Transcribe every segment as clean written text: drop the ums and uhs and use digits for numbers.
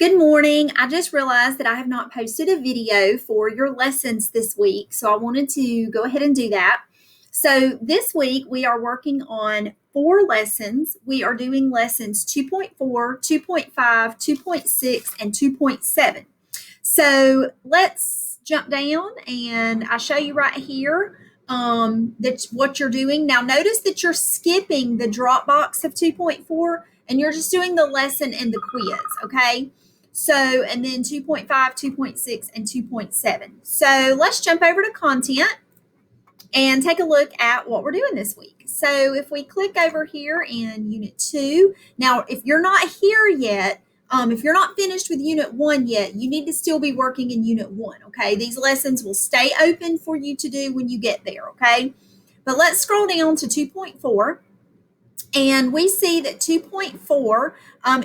Good morning. I just realized that I have not posted a video for your lessons this week, so I wanted to go ahead and do that. So this week we are working on 4 lessons. We are doing lessons 2.4, 2.5, 2.6, and 2.7. So let's jump down and I'll show you right here that's what you're doing. Now notice that you're skipping the drop box of 2.4 and you're just doing the lesson and the quiz, okay? So, and then 2.5, 2.6, and 2.7. So let's jump over to content and take a look at what we're doing this week. So if we click over here in Unit 2, now if you're not here yet, if you're not finished with Unit 1 yet, you need to still be working in Unit 1, okay? These lessons will stay open for you to do when you get there, okay? But let's scroll down to 2.4. And we see that 2.4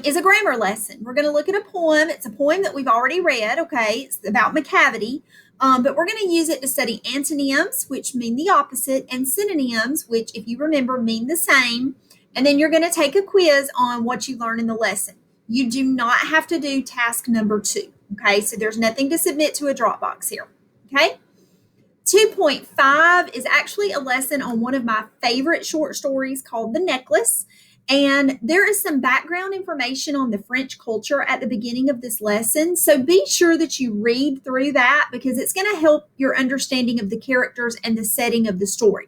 is a grammar lesson. We're going to look at a poem. It's a poem that we've already read, okay? It's about McCavity, but we're going to use it to study antonyms, which mean the opposite, and synonyms, which, if you remember, mean the same. And then you're going to take a quiz on what you learn in the lesson. You do not have to do task number 2, okay? So there's nothing to submit to a Dropbox here, okay? 2.5 is actually a lesson on one of my favorite short stories called The Necklace. And there is some background information on the French culture at the beginning of this lesson. So be sure that you read through that because it's going to help your understanding of the characters and the setting of the story.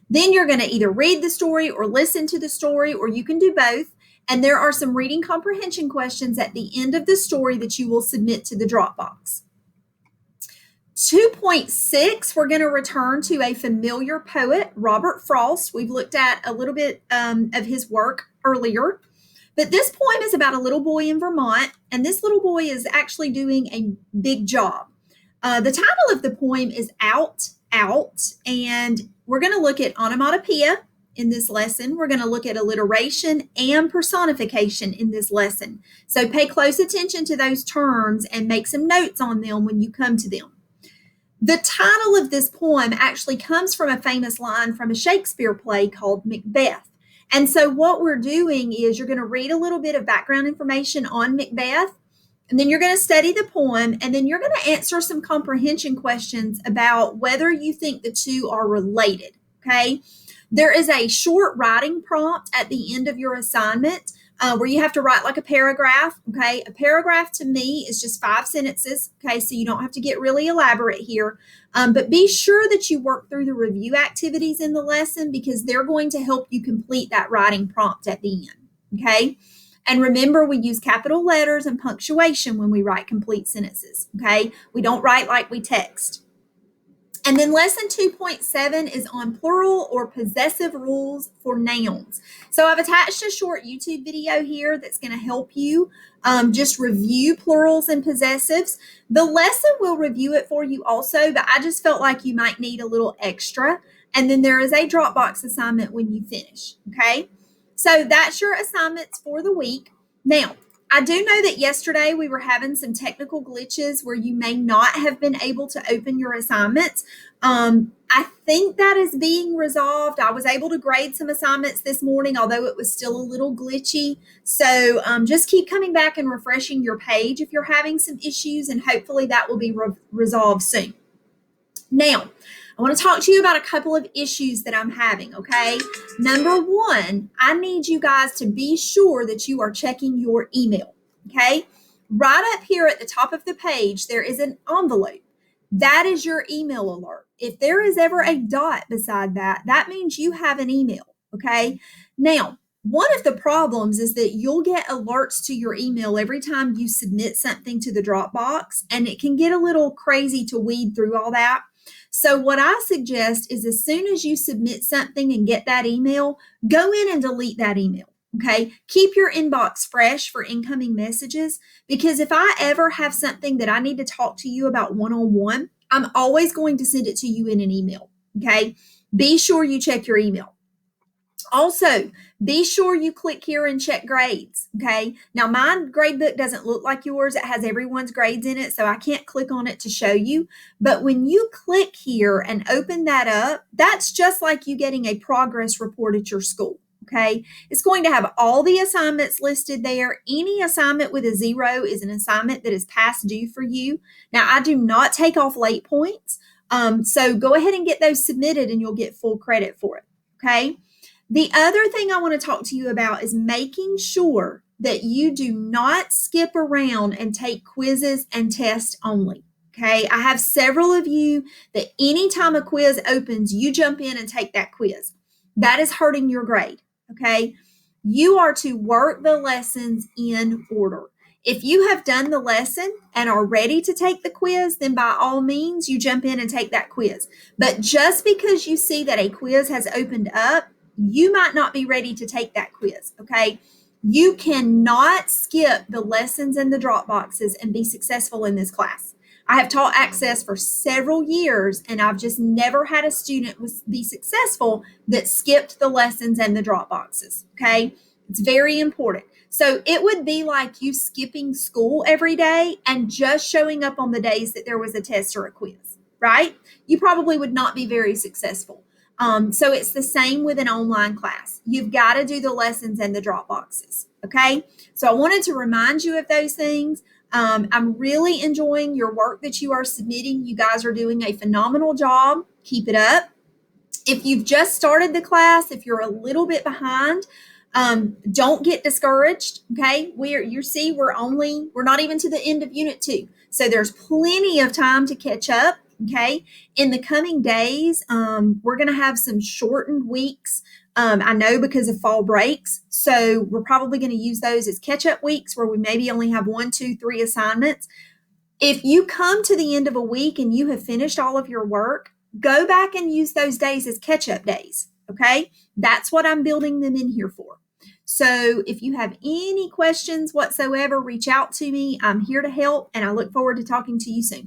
Then you're going to either read the story or listen to the story, or you can do both. And there are some reading comprehension questions at the end of the story that you will submit to the Dropbox. 2.6, we're going to return to a familiar poet, Robert Frost. We've looked at a little bit of his work earlier, but this poem is about a little boy in Vermont, and this little boy is actually doing a big job. The title of the poem is Out, and we're going to look at onomatopoeia in this lesson. We're going to look at alliteration and personification in this lesson. So pay close attention to those terms and make some notes on them when you come to them. The title of this poem actually comes from a famous line from a Shakespeare play called Macbeth. And so what we're doing is you're going to read a little bit of background information on Macbeth, and then you're going to study the poem, and then you're going to answer some comprehension questions about whether you think the two are related, okay? There is a short writing prompt at the end of your assignment where you have to write like a paragraph, okay? A paragraph to me is just 5 sentences, okay? So you don't have to get really elaborate here. But be sure that you work through the review activities in the lesson because they're going to help you complete that writing prompt at the end, okay? And remember, we use capital letters and punctuation when we write complete sentences, okay? We don't write like we text. And then lesson 2.7 is on plural or possessive rules for nouns. So I've attached a short YouTube video here that's going to help you just review plurals and possessives. The lesson will review it for you also, but I just felt like you might need a little extra. And then there is a Dropbox assignment when you finish, okay? So that's your assignments for the week. Now, I do know that yesterday we were having some technical glitches where you may not have been able to open your assignments. I think that is being resolved. I was able to grade some assignments this morning, although it was still a little glitchy. So just keep coming back and refreshing your page if you're having some issues, and hopefully that will be resolved soon. Now, I want to talk to you about a couple of issues that I'm having, okay? Number 1, I need you guys to be sure that you are checking your email, okay? Right up here at the top of the page, there is an envelope. That is your email alert. If there is ever a dot beside that, that means you have an email, okay? Now, one of the problems is that you'll get alerts to your email every time you submit something to the Dropbox, and it can get a little crazy to weed through all that. So what I suggest is as soon as you submit something and get that email, go in and delete that email, okay? Keep your inbox fresh for incoming messages, because if I ever have something that I need to talk to you about one-on-one, I'm always going to send it to you in an email, okay? Be sure you check your email. Also, be sure you click here and check grades, okay? Now, my grade book doesn't look like yours. It has everyone's grades in it, so I can't click on it to show you. But when you click here and open that up, that's just like you getting a progress report at your school, Okay, it's going to have all the assignments listed there. Any assignment with a 0 is an assignment that is past due for you. Now, I do not take off late points, so go ahead and get those submitted and you'll get full credit for it. Okay, the other thing I want to talk to you about is making sure that you do not skip around and take quizzes and tests only. Okay, I have several of you that anytime a quiz opens, you jump in and take that quiz. That is hurting your grade. Okay, you are to work the lessons in order. If you have done the lesson and are ready to take the quiz, then by all means, you jump in and take that quiz. But just because you see that a quiz has opened up, you might not be ready to take that quiz. Okay, you cannot skip the lessons and the drop boxes and be successful in this class. I have taught Access for several years, and I've just never had a student be successful that skipped the lessons and the drop boxes. Okay, it's very important. So it would be like you skipping school every day and just showing up on the days that there was a test or a quiz, right? You probably would not be very successful. So it's the same with an online class. You've got to do the lessons and the drop boxes. Okay, so I wanted to remind you of those things. I'm really enjoying your work that you are submitting. You guys are doing a phenomenal job. Keep it up. If you've just started the class, if you're a little bit behind, don't get discouraged. Okay, we're not even to the end of Unit 2, so there's plenty of time to catch up. Okay, in the coming days, we're going to have some shortened weeks. I know because of fall breaks, so we're probably going to use those as catch-up weeks where we maybe only have 1, 2, 3 assignments. If you come to the end of a week and you have finished all of your work, go back and use those days as catch-up days. Okay, that's what I'm building them in here for. So if you have any questions whatsoever, reach out to me. I'm here to help, and I look forward to talking to you soon.